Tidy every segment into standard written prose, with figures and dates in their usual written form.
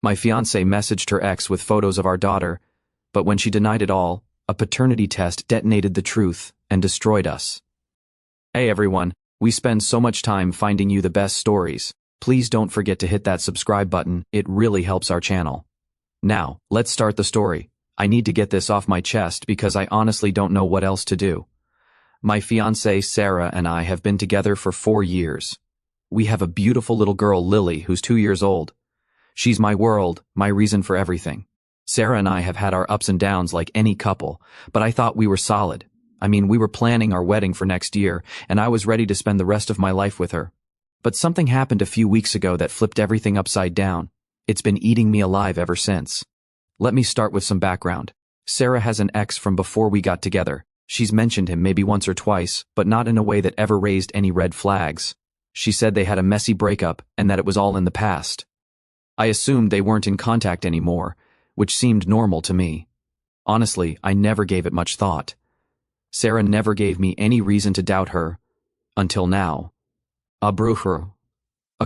My fiancée messaged her ex with photos of our daughter, but when she denied it all, a paternity test detonated the truth and destroyed us. Hey everyone, we spend so much time finding you the best stories. Please don't forget to hit that subscribe button, it really helps our channel. Now, let's start the story. I need to get this off my chest because I honestly don't know what else to do. My fiancée Sarah and I have been together for 4 years. We have a beautiful little girl, Lily, who's 2 years old. She's my world, my reason for everything. Sarah and I have had our ups and downs like any couple, but I thought we were solid. I mean, we were planning our wedding for next year, and I was ready to spend the rest of my life with her. But something happened a few weeks ago that flipped everything upside down. It's been eating me alive ever since. Let me start with some background. Sarah has an ex from before we got together. She's mentioned him maybe once or twice, but not in a way that ever raised any red flags. She said they had a messy breakup and that it was all in the past. I assumed they weren't in contact anymore, which seemed normal to me. Honestly, I never gave it much thought. Sarah never gave me any reason to doubt her. Until now. A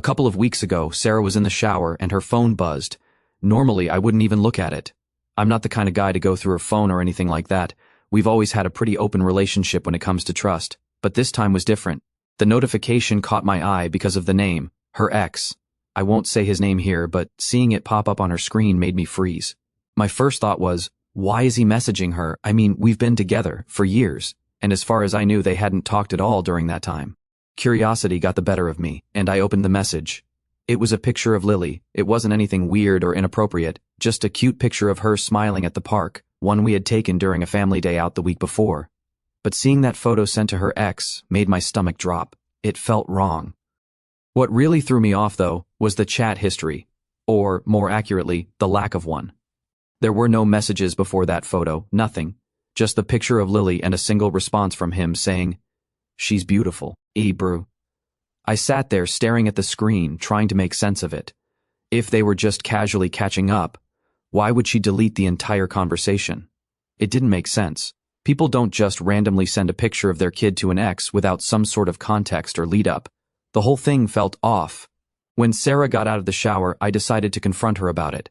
couple of weeks ago, Sarah was in the shower and her phone buzzed. Normally, I wouldn't even look at it. I'm not the kind of guy to go through her phone or anything like that. We've always had a pretty open relationship when it comes to trust, but this time was different. The notification caught my eye because of the name, her ex. I won't say his name here, but seeing it pop up on her screen made me freeze. My first thought was, why is he messaging her? I mean, we've been together for years, and as far as I knew, they hadn't talked at all during that time. Curiosity got the better of me, and I opened the message. It was a picture of Lily. It wasn't anything weird or inappropriate, just a cute picture of her smiling at the park, one we had taken during a family day out the week before. But seeing that photo sent to her ex made my stomach drop. It felt wrong. What really threw me off, though, was the chat history, or, more accurately, the lack of one. There were no messages before that photo, nothing, just the picture of Lily and a single response from him saying, "She's beautiful, bro." I sat there staring at the screen, trying to make sense of it. If they were just casually catching up, why would she delete the entire conversation? It didn't make sense. People don't just randomly send a picture of their kid to an ex without some sort of context or lead-up. The whole thing felt off. When Sarah got out of the shower, I decided to confront her about it.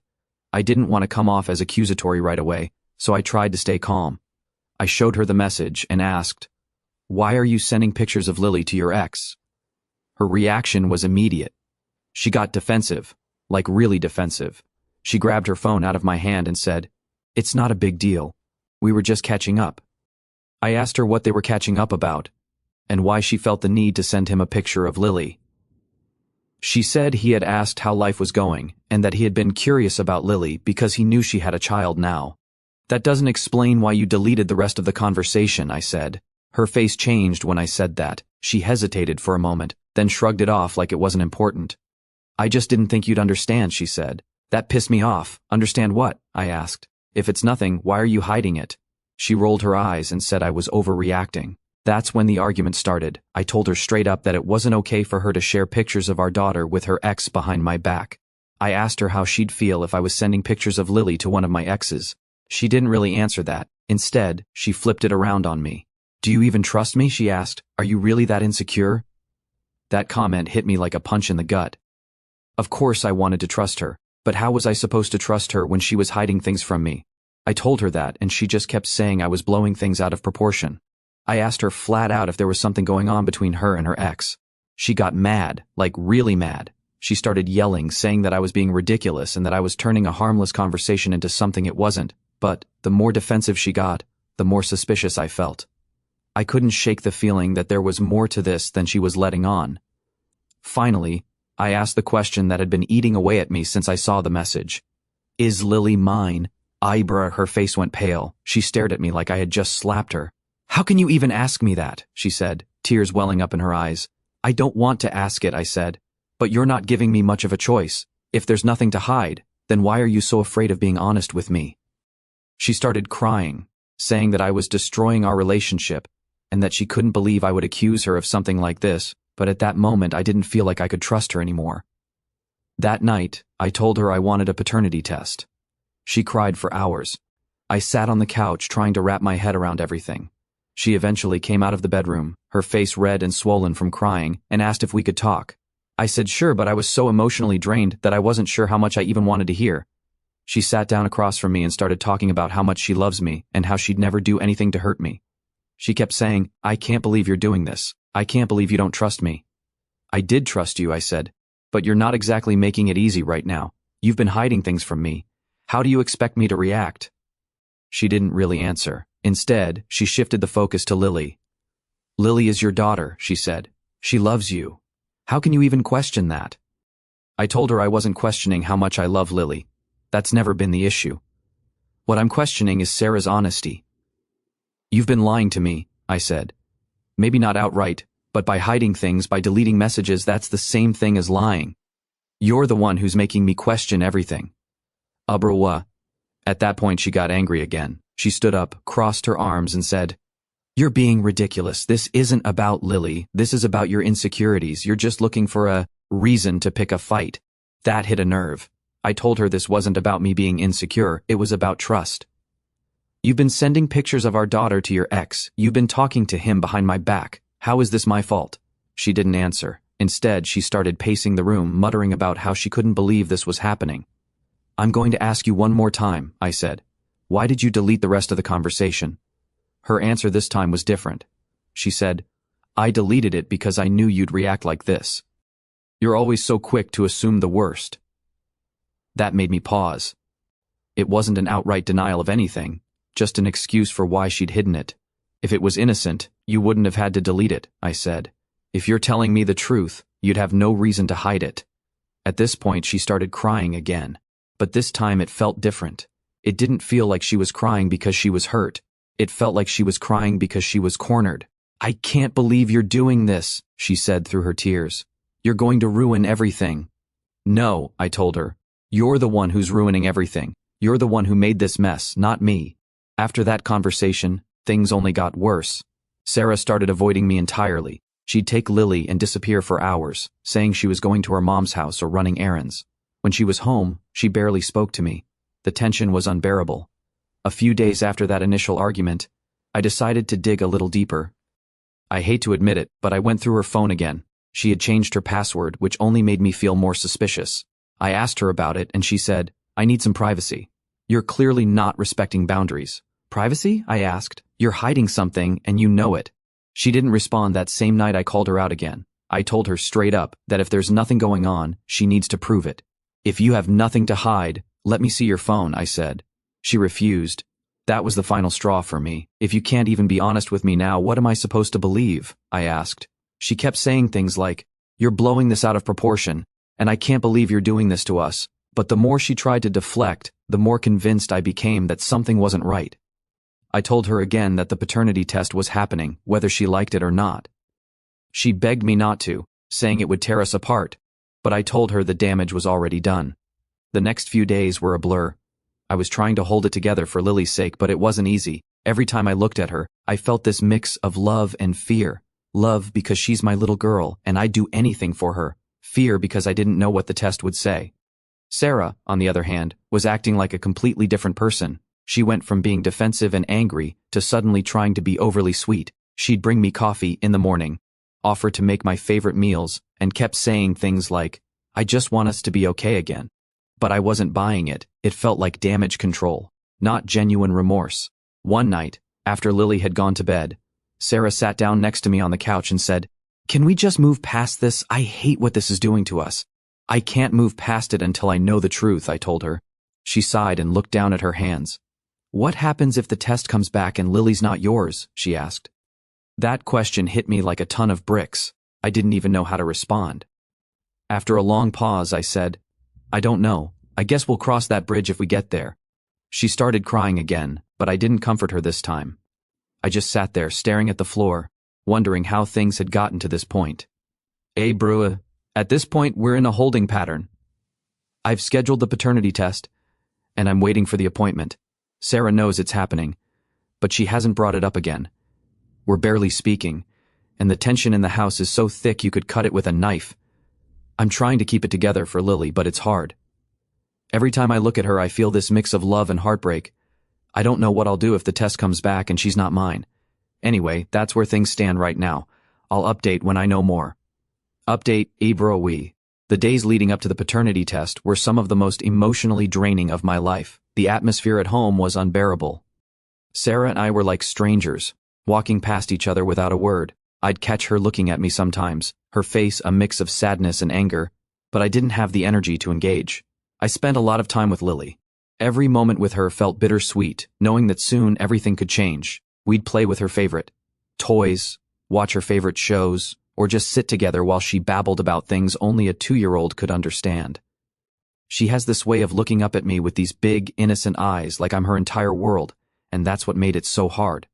I didn't want to come off as accusatory right away, so I tried to stay calm. I showed her the message and asked, "Why are you sending pictures of Lily to your ex?" Her reaction was immediate. She got defensive, like really defensive. She grabbed her phone out of my hand and said, "It's not a big deal. We were just catching up." I asked her what they were catching up about, and why she felt the need to send him a picture of Lily. She said he had asked how life was going, and that he had been curious about Lily because he knew she had a child now. "That doesn't explain why you deleted the rest of the conversation," I said. Her face changed when I said that. She hesitated for a moment, then shrugged it off like it wasn't important. "I just didn't think you'd understand," she said. "That pissed me off." "Understand what?" I asked. "If it's nothing, why are you hiding it?" She rolled her eyes and said I was overreacting. That's when the argument started. I told her straight up that it wasn't okay for her to share pictures of our daughter with her ex behind my back. I asked her how she'd feel if I was sending pictures of Lily to one of my exes. She didn't really answer that. Instead, she flipped it around on me. "Do you even trust me?" she asked. "Are you really that insecure?" That comment hit me like a punch in the gut. Of course I wanted to trust her, but how was I supposed to trust her when she was hiding things from me? I told her that, and she just kept saying I was blowing things out of proportion. I asked her flat out if there was something going on between her and her ex. She got mad, like really mad. She started yelling, saying that I was being ridiculous and that I was turning a harmless conversation into something it wasn't. But the more defensive she got, the more suspicious I felt. I couldn't shake the feeling that there was more to this than she was letting on. Finally, I asked the question that had been eating away at me since I saw the message. "Is Lily mine?" Her face went pale. She stared at me like I had just slapped her. "How can you even ask me that?" she said, tears welling up in her eyes. "I don't want to ask it," I said. "But you're not giving me much of a choice. If there's nothing to hide, then why are you so afraid of being honest with me?" She started crying, saying that I was destroying our relationship, and that she couldn't believe I would accuse her of something like this, but at that moment I didn't feel like I could trust her anymore. That night, I told her I wanted a paternity test. She cried for hours. I sat on the couch trying to wrap my head around everything. She eventually came out of the bedroom, her face red and swollen from crying, and asked if we could talk. I said sure, but I was so emotionally drained that I wasn't sure how much I even wanted to hear. She sat down across from me and started talking about how much she loves me and how she'd never do anything to hurt me. She kept saying, I can't believe you're doing this. I can't believe you don't trust me. I did trust you, I said, but you're not exactly making it easy right now. You've been hiding things from me. How do you expect me to react? She didn't really answer. Instead, she shifted the focus to Lily. Lily is your daughter, she said. She loves you. How can you even question that? I told her I wasn't questioning how much I love Lily. That's never been the issue. What I'm questioning is Sarah's honesty. You've been lying to me, I said. Maybe not outright, but by hiding things, by deleting messages, that's the same thing as lying. You're the one who's making me question everything. Abra. At that point she got angry again. She stood up, crossed her arms and said, You're being ridiculous. This isn't about Lily. This is about your insecurities. You're just looking for a reason to pick a fight. That hit a nerve. I told her this wasn't about me being insecure. It was about trust. You've been sending pictures of our daughter to your ex. You've been talking to him behind my back. How is this my fault? She didn't answer. Instead, she started pacing the room, muttering about how she couldn't believe this was happening. I'm going to ask you one more time, I said. Why did you delete the rest of the conversation? Her answer this time was different. She said, I deleted it because I knew you'd react like this. You're always so quick to assume the worst. That made me pause. It wasn't an outright denial of anything, just an excuse for why she'd hidden it. If it was innocent, you wouldn't have had to delete it, I said. If you're telling me the truth, you'd have no reason to hide it. At this point she started crying again. But this time it felt different. It didn't feel like she was crying because she was hurt. It felt like she was crying because she was cornered. I can't believe you're doing this, she said through her tears. You're going to ruin everything. No, I told her. You're the one who's ruining everything. You're the one who made this mess, not me. After that conversation, things only got worse. Sarah started avoiding me entirely. She'd take Lily and disappear for hours, saying she was going to her mom's house or running errands. When she was home, she barely spoke to me. The tension was unbearable. A few days after that initial argument, I decided to dig a little deeper. I hate to admit it, but I went through her phone again. She had changed her password, which only made me feel more suspicious. I asked her about it, and she said, I need some privacy. You're clearly not respecting boundaries. Privacy? I asked. You're hiding something, and you know it. She didn't respond. That same night I called her out again. I told her straight up that if there's nothing going on, she needs to prove it. If you have nothing to hide, let me see your phone, I said. She refused. That was the final straw for me. If you can't even be honest with me now, what am I supposed to believe? I asked. She kept saying things like, You're blowing this out of proportion, and I can't believe you're doing this to us. But the more she tried to deflect, the more convinced I became that something wasn't right. I told her again that the paternity test was happening, whether she liked it or not. She begged me not to, saying it would tear us apart, but I told her the damage was already done. The next few days were a blur. I was trying to hold it together for Lily's sake, but it wasn't easy. Every time I looked at her, I felt this mix of love and fear. Love because she's my little girl, and I'd do anything for her. Fear because I didn't know what the test would say. Sarah, on the other hand, was acting like a completely different person. She went from being defensive and angry to suddenly trying to be overly sweet. She'd bring me coffee in the morning, offer to make my favorite meals, and kept saying things like, I just want us to be okay again. But I wasn't buying it. It felt like damage control, not genuine remorse. One night, after Lily had gone to bed, Sarah sat down next to me on the couch and said, Can we just move past this? I hate what this is doing to us. I can't move past it until I know the truth, I told her. She sighed and looked down at her hands. What happens if the test comes back and Lily's not yours? She asked. That question hit me like a ton of bricks. I didn't even know how to respond. After a long pause, I said, I don't know. I guess we'll cross that bridge if we get there. She started crying again, but I didn't comfort her this time. I just sat there staring at the floor, wondering how things had gotten to this point. Brewer, at this point we're in a holding pattern. I've scheduled the paternity test, and I'm waiting for the appointment. Sarah knows it's happening, but she hasn't brought it up again. We're barely speaking, and the tension in the house is so thick you could cut it with a knife. I'm trying to keep it together for Lily, but it's hard. Every time I look at her, I feel this mix of love and heartbreak. I don't know what I'll do if the test comes back and she's not mine. Anyway, that's where things stand right now. I'll update when I know more. Update, Abrowe. The days leading up to the paternity test were some of the most emotionally draining of my life. The atmosphere at home was unbearable. Sarah and I were like strangers, walking past each other without a word. I'd catch her looking at me sometimes, her face a mix of sadness and anger, but I didn't have the energy to engage. I spent a lot of time with Lily. Every moment with her felt bittersweet, knowing that soon everything could change. We'd play with her favorite toys, watch her favorite shows, or just sit together while she babbled about things only a 2-year-old could understand. She has this way of looking up at me with these big, innocent eyes like I'm her entire world, and that's what made it so hard.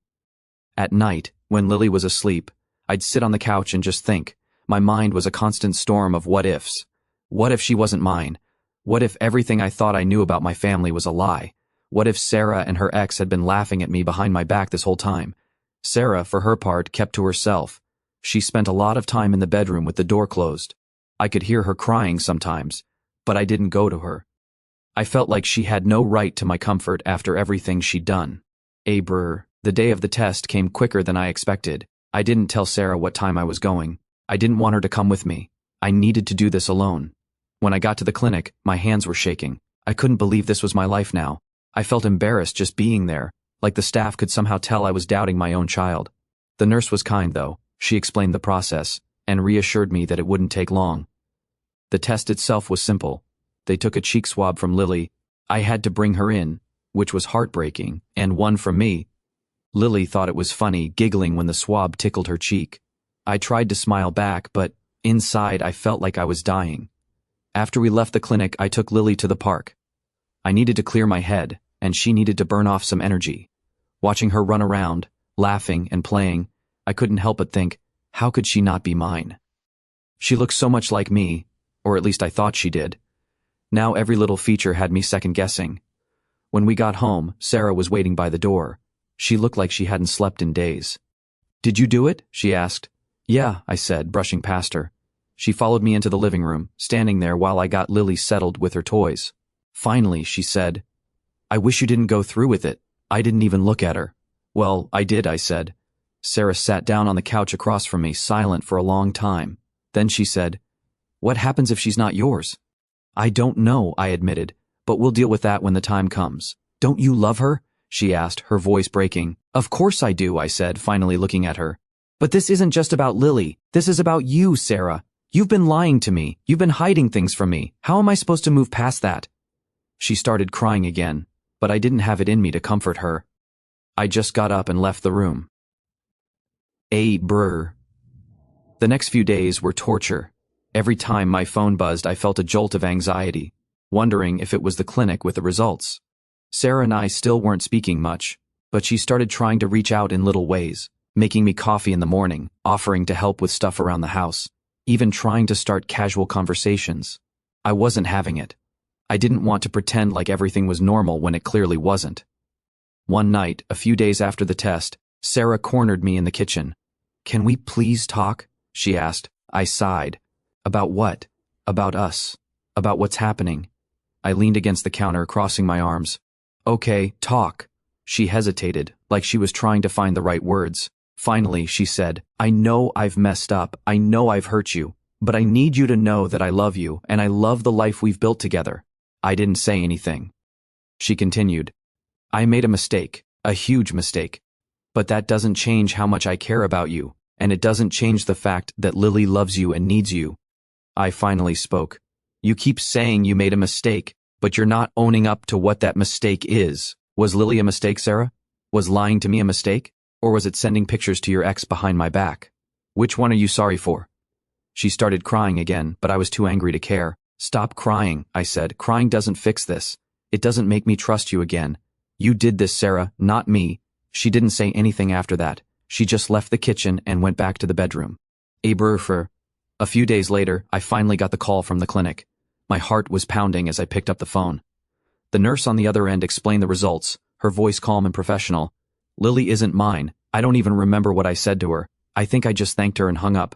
At night, when Lily was asleep, I'd sit on the couch and just think. My mind was a constant storm of what-ifs. What if she wasn't mine? What if everything I thought I knew about my family was a lie? What if Sarah and her ex had been laughing at me behind my back this whole time? Sarah, for her part, kept to herself. She spent a lot of time in the bedroom with the door closed. I could hear her crying sometimes, but I didn't go to her. I felt like she had no right to my comfort after everything she'd done. The day of the test came quicker than I expected. I didn't tell Sarah what time I was going. I didn't want her to come with me. I needed to do this alone. When I got to the clinic, my hands were shaking. I couldn't believe this was my life now. I felt embarrassed just being there, like the staff could somehow tell I was doubting my own child. The nurse was kind, though. She explained the process, and reassured me that it wouldn't take long. The test itself was simple. They took a cheek swab from Lily. I had to bring her in, which was heartbreaking, and one from me. Lily thought it was funny, giggling when the swab tickled her cheek. I tried to smile back, but inside I felt like I was dying. After we left the clinic, I took Lily to the park. I needed to clear my head, and she needed to burn off some energy. Watching her run around, laughing and playing, I couldn't help but think, how could she not be mine? She looked so much like me, or at least I thought she did. Now every little feature had me second-guessing. When we got home, Sarah was waiting by the door. She looked like she hadn't slept in days. "Did you do it?" she asked. "Yeah," I said, brushing past her. She followed me into the living room, standing there while I got Lily settled with her toys. Finally, she said, "I wish you didn't go through with it." I didn't even look at her. "Well, I did," I said. Sarah sat down on the couch across from me, silent for a long time. Then she said, "What happens if she's not yours?" "I don't know," I admitted, "but we'll deal with that when the time comes." "Don't you love her?" she asked, her voice breaking. "Of course I do," I said, finally looking at her. "But this isn't just about Lily. This is about you, Sarah. You've been lying to me. You've been hiding things from me. How am I supposed to move past that?" She started crying again, but I didn't have it in me to comfort her. I just got up and left the room. The next few days were torture. Every time my phone buzzed, I felt a jolt of anxiety, wondering if it was the clinic with the results. Sarah and I still weren't speaking much, but she started trying to reach out in little ways, making me coffee in the morning, offering to help with stuff around the house, even trying to start casual conversations. I wasn't having it. I didn't want to pretend like everything was normal when it clearly wasn't. One night, a few days after the test, Sarah cornered me in the kitchen. "Can we please talk?" she asked. I sighed. "About what?" "About us. About what's happening." I leaned against the counter, crossing my arms. "Okay, talk." She hesitated, like she was trying to find the right words. Finally, she said, "I know I've messed up. I know I've hurt you. But I need you to know that I love you, and I love the life we've built together." I didn't say anything. She continued, "I made a mistake, a huge mistake. But that doesn't change how much I care about you, and it doesn't change the fact that Lily loves you and needs you." I finally spoke. "You keep saying you made a mistake, but you're not owning up to what that mistake is. Was Lily a mistake, Sarah? Was lying to me a mistake? Or was it sending pictures to your ex behind my back? Which one are you sorry for?" She started crying again, but I was too angry to care. "Stop crying," I said. "Crying doesn't fix this. It doesn't make me trust you again. You did this, Sarah, not me." She didn't say anything after that. She just left the kitchen and went back to the bedroom. A few days later, I finally got the call from the clinic. My heart was pounding as I picked up the phone. The nurse on the other end explained the results, her voice calm and professional. "Lily isn't mine. I don't even remember what I said to her. I think I just thanked her and hung up."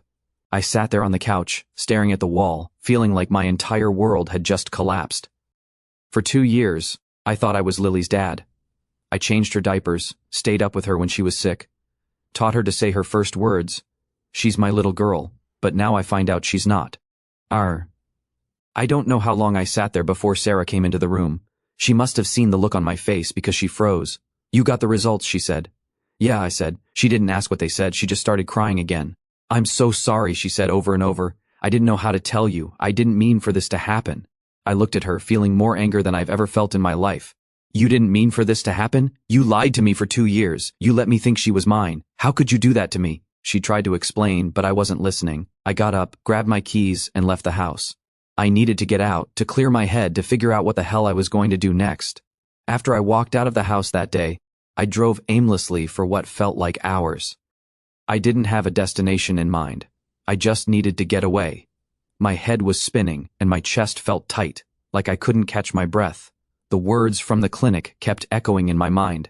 I sat there on the couch, staring at the wall, feeling like my entire world had just collapsed. For 2 years, I thought I was Lily's dad. I changed her diapers, stayed up with her when she was sick, taught her to say her first words, "She's my little girl," but now I find out she's not. I don't know how long I sat there before Sarah came into the room. She must have seen the look on my face because she froze. "You got the results," she said. "Yeah," I said. She didn't ask what they said, she just started crying again. "I'm so sorry," she said over and over. "I didn't know how to tell you. I didn't mean for this to happen." I looked at her, feeling more anger than I've ever felt in my life. "You didn't mean for this to happen? You lied to me for 2 years. You let me think she was mine. How could you do that to me?" She tried to explain, but I wasn't listening. I got up, grabbed my keys, and left the house. I needed to get out, to clear my head, to figure out what the hell I was going to do next. After I walked out of the house that day, I drove aimlessly for what felt like hours. I didn't have a destination in mind. I just needed to get away. My head was spinning, and my chest felt tight, like I couldn't catch my breath. The words from the clinic kept echoing in my mind.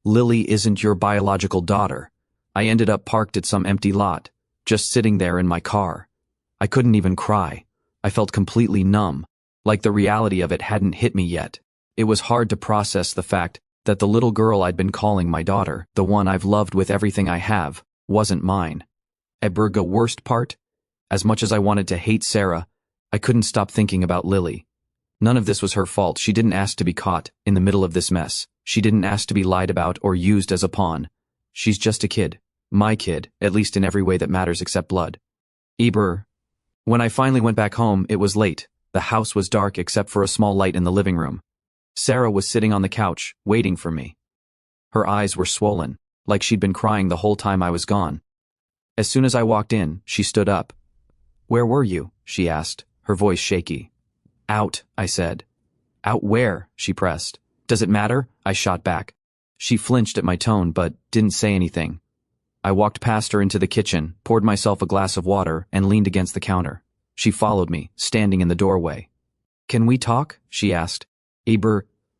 "Lily isn't your biological daughter." I ended up parked at some empty lot, just sitting there in my car. I couldn't even cry. I felt completely numb, like the reality of it hadn't hit me yet. It was hard to process the fact that the little girl I'd been calling my daughter, the one I've loved with everything I have, wasn't mine. The worst part? As much as I wanted to hate Sarah, I couldn't stop thinking about Lily. None of this was her fault. She didn't ask to be caught in the middle of this mess. She didn't ask to be lied about or used as a pawn. She's just a kid. My kid, at least in every way that matters except blood. When I finally went back home, it was late. The house was dark except for a small light in the living room. Sarah was sitting on the couch, waiting for me. Her eyes were swollen, like she'd been crying the whole time I was gone. As soon as I walked in, she stood up. "Where were you?" she asked, her voice shaky. "Out," I said. "Out where?" she pressed. "Does it matter?" I shot back. She flinched at my tone, but didn't say anything. I walked past her into the kitchen, poured myself a glass of water, and leaned against the counter. She followed me, standing in the doorway. "Can we talk?" she asked.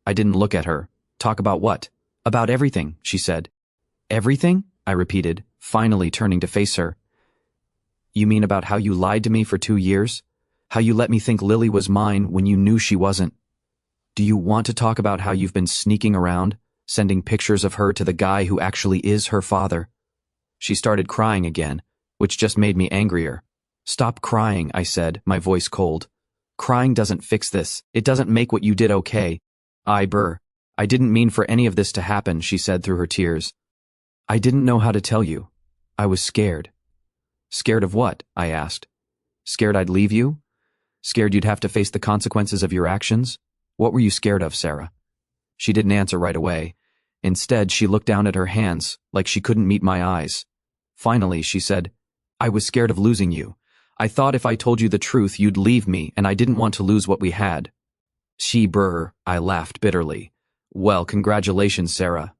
I didn't look at her. "Talk about what?" "About everything," she said. "Everything?" I repeated, finally turning to face her. "You mean about how you lied to me for 2 years? How you let me think Lily was mine when you knew she wasn't? Do you want to talk about how you've been sneaking around, sending pictures of her to the guy who actually is her father?" She started crying again, which just made me angrier. "Stop crying," I said, my voice cold. "Crying doesn't fix this. It doesn't make what you did okay." I didn't mean for any of this to happen," she said through her tears. "I didn't know how to tell you. I was scared." "Scared of what?" I asked. "Scared I'd leave you? Scared you'd have to face the consequences of your actions? What were you scared of, Sarah?" She didn't answer right away. Instead, she looked down at her hands, like she couldn't meet my eyes. Finally, she said, "I was scared of losing you. I thought if I told you the truth, you'd leave me, and I didn't want to lose what we had." I laughed bitterly. "Well, congratulations, Sarah.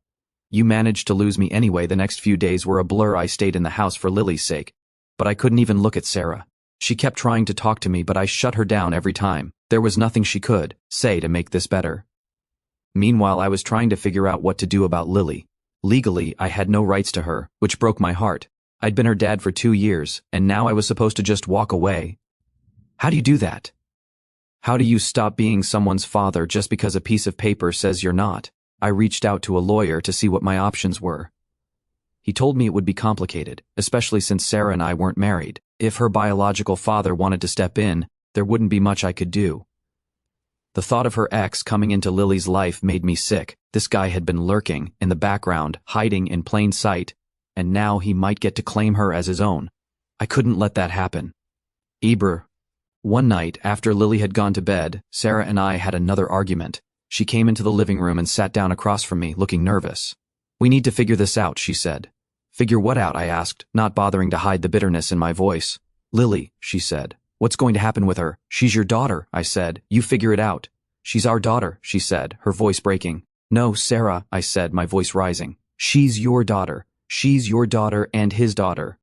You managed to lose me anyway. The next few days were a blur. I stayed in the house for Lily's sake. But I couldn't even look at Sarah. She kept trying to talk to me, but I shut her down every time. There was nothing she could say to make this better." Meanwhile, I was trying to figure out what to do about Lily. Legally, I had no rights to her, which broke my heart. I'd been her dad for 2 years, and now I was supposed to just walk away. How do you do that? How do you stop being someone's father just because a piece of paper says you're not? I reached out to a lawyer to see what my options were. He told me it would be complicated, especially since Sarah and I weren't married. If her biological father wanted to step in, there wouldn't be much I could do. The thought of her ex coming into Lily's life made me sick. This guy had been lurking in the background, hiding in plain sight, and now he might get to claim her as his own. I couldn't let that happen. One night, after Lily had gone to bed, Sarah and I had another argument. She came into the living room and sat down across from me, looking nervous. "We need to figure this out," she said. "Figure what out?" I asked, not bothering to hide the bitterness in my voice. "Lily," she said. "What's going to happen with her?" "She's your daughter," I said. "You figure it out." "She's our daughter," she said, her voice breaking. "No, Sarah," I said, my voice rising. "She's your daughter. She's your daughter and his daughter.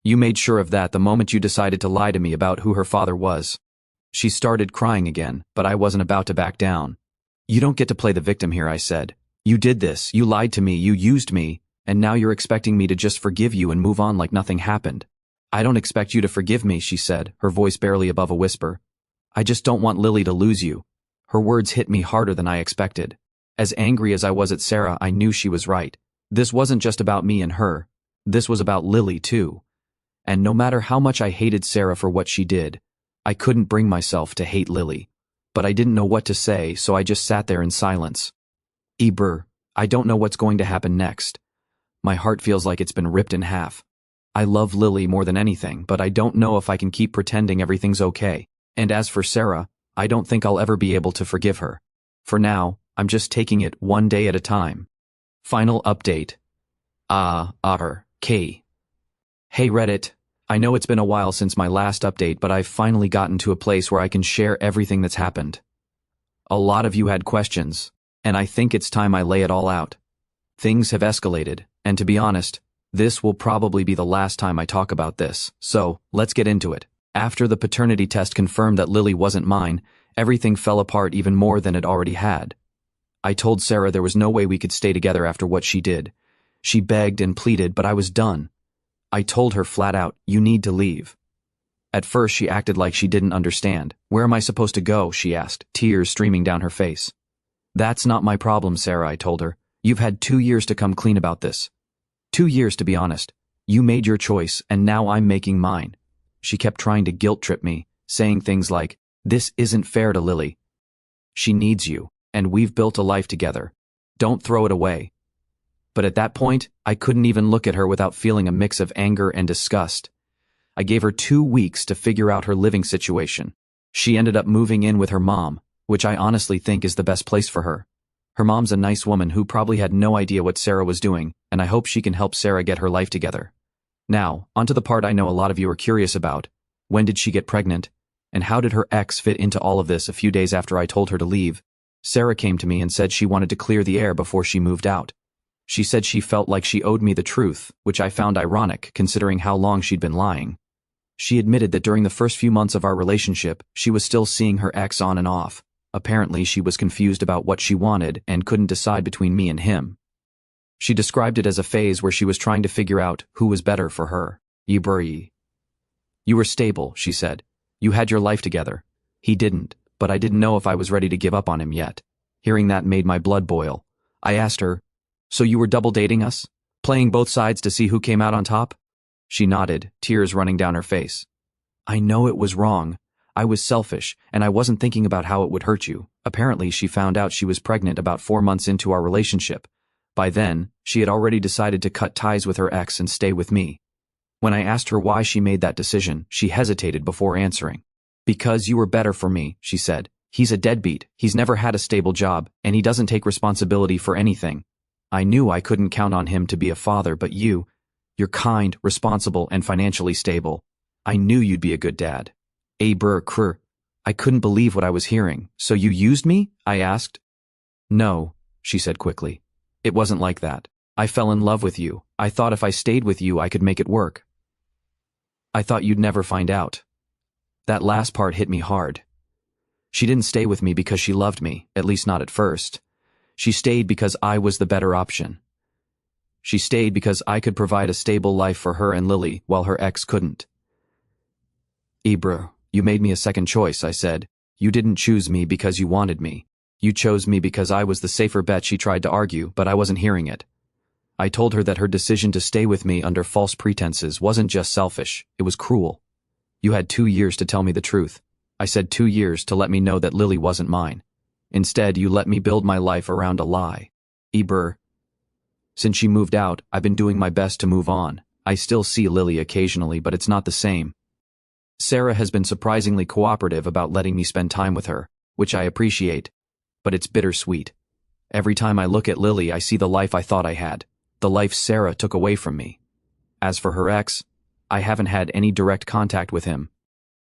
You made sure of that the moment you decided to lie to me about who her father was." She started crying again, but I wasn't about to back down. "You don't get to play the victim here," I said. "You did this, you lied to me, you used me, and now you're expecting me to just forgive you and move on like nothing happened." "I don't expect you to forgive me," she said, her voice barely above a whisper. "I just don't want Lily to lose you." Her words hit me harder than I expected. As angry as I was at Sarah, I knew she was right. This wasn't just about me and her. This was about Lily, too. And no matter how much I hated Sarah for what she did, I couldn't bring myself to hate Lily. But I didn't know what to say, so I just sat there in silence. Eber, I don't know what's going to happen next. My heart feels like it's been ripped in half. I love Lily more than anything, but I don't know if I can keep pretending everything's okay. And as for Sarah, I don't think I'll ever be able to forgive her. For now, I'm just taking it one day at a time. Final update. K. Hey Reddit. I know it's been a while since my last update, but I've finally gotten to a place where I can share everything that's happened. A lot of you had questions, and I think it's time I lay it all out. Things have escalated, and to be honest, this will probably be the last time I talk about this, so let's get into it. After the paternity test confirmed that Lily wasn't mine, everything fell apart even more than it already had. I told Sarah there was no way we could stay together after what she did. She begged and pleaded, but I was done. I told her flat out, you need to leave. At first she acted like she didn't understand. Where am I supposed to go, she asked, tears streaming down her face. That's not my problem, Sarah, I told her. You've had 2 years to come clean about this. 2 years, to be honest. You made your choice, and now I'm making mine. She kept trying to guilt-trip me, saying things like, this isn't fair to Lily. She needs you, and we've built a life together. Don't throw it away. But at that point, I couldn't even look at her without feeling a mix of anger and disgust. I gave her 2 weeks to figure out her living situation. She ended up moving in with her mom, which I honestly think is the best place for her. Her mom's a nice woman who probably had no idea what Sarah was doing, and I hope she can help Sarah get her life together. Now, onto the part I know a lot of you are curious about. When did she get pregnant? And how did her ex fit into all of this? A few days after I told her to leave, Sarah came to me and said she wanted to clear the air before she moved out. She said she felt like she owed me the truth, which I found ironic considering how long she'd been lying. She admitted that during the first few months of our relationship, she was still seeing her ex on and off. Apparently, she was confused about what she wanted and couldn't decide between me and him. She described it as a phase where she was trying to figure out who was better for her. You were stable, she said. You had your life together. He didn't, but I didn't know if I was ready to give up on him yet. Hearing that made my blood boil. I asked her, so you were double dating us? Playing both sides to see who came out on top? She nodded, tears running down her face. I know it was wrong. I was selfish, and I wasn't thinking about how it would hurt you. Apparently, she found out she was pregnant about 4 months into our relationship. By then, she had already decided to cut ties with her ex and stay with me. When I asked her why she made that decision, she hesitated before answering. Because you were better for me, she said. He's a deadbeat, he's never had a stable job, and he doesn't take responsibility for anything. I knew I couldn't count on him to be a father, but you're kind, responsible, and financially stable. I knew you'd be a good dad. I couldn't believe what I was hearing. So you used me? I asked. No, she said quickly. It wasn't like that. I fell in love with you. I thought if I stayed with you, I could make it work. I thought you'd never find out. That last part hit me hard. She didn't stay with me because she loved me, at least not at first. She stayed because I was the better option. She stayed because I could provide a stable life for her and Lily while her ex couldn't. Ibra, you made me a second choice, I said. You didn't choose me because you wanted me. You chose me because I was the safer bet, she tried to argue, but I wasn't hearing it. I told her that her decision to stay with me under false pretenses wasn't just selfish, it was cruel. You had 2 years to tell me the truth. I said 2 years to let me know that Lily wasn't mine. Instead, you let me build my life around a lie. Ibra, since she moved out, I've been doing my best to move on. I still see Lily occasionally, but it's not the same. Sarah has been surprisingly cooperative about letting me spend time with her, which I appreciate, but it's bittersweet. Every time I look at Lily, I see the life I thought I had, the life Sarah took away from me. As for her ex, I haven't had any direct contact with him.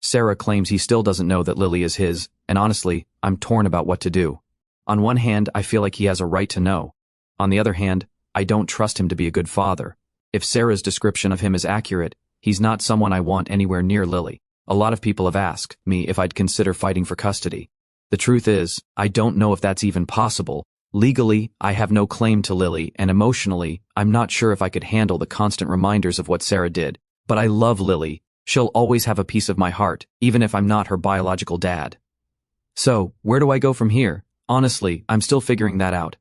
Sarah claims he still doesn't know that Lily is his, and honestly, I'm torn about what to do. On one hand, I feel like he has a right to know. On the other hand, I don't trust him to be a good father. If Sarah's description of him is accurate, he's not someone I want anywhere near Lily. A lot of people have asked me if I'd consider fighting for custody. The truth is, I don't know if that's even possible. Legally, I have no claim to Lily, and emotionally, I'm not sure if I could handle the constant reminders of what Sarah did. But I love Lily. She'll always have a piece of my heart, even if I'm not her biological dad. So, where do I go from here? Honestly, I'm still figuring that out.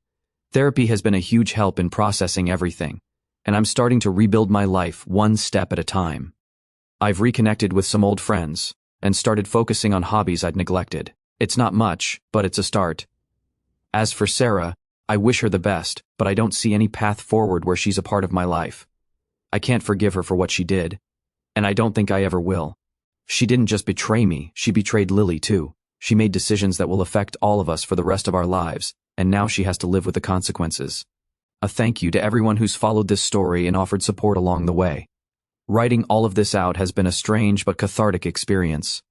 Therapy has been a huge help in processing everything, and I'm starting to rebuild my life one step at a time. I've reconnected with some old friends and started focusing on hobbies I'd neglected. It's not much, but it's a start. As for Sarah, I wish her the best, but I don't see any path forward where she's a part of my life. I can't forgive her for what she did, and I don't think I ever will. She didn't just betray me, she betrayed Lily too. She made decisions that will affect all of us for the rest of our lives, and now she has to live with the consequences. A thank you to everyone who's followed this story and offered support along the way. Writing all of this out has been a strange but cathartic experience.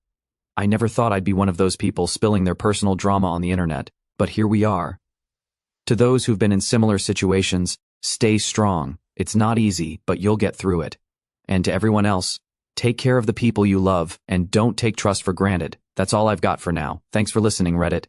I never thought I'd be one of those people spilling their personal drama on the internet, but here we are. To those who've been in similar situations, stay strong. It's not easy, but you'll get through it. And to everyone else, take care of the people you love and don't take trust for granted. That's all I've got for now. Thanks for listening, Reddit.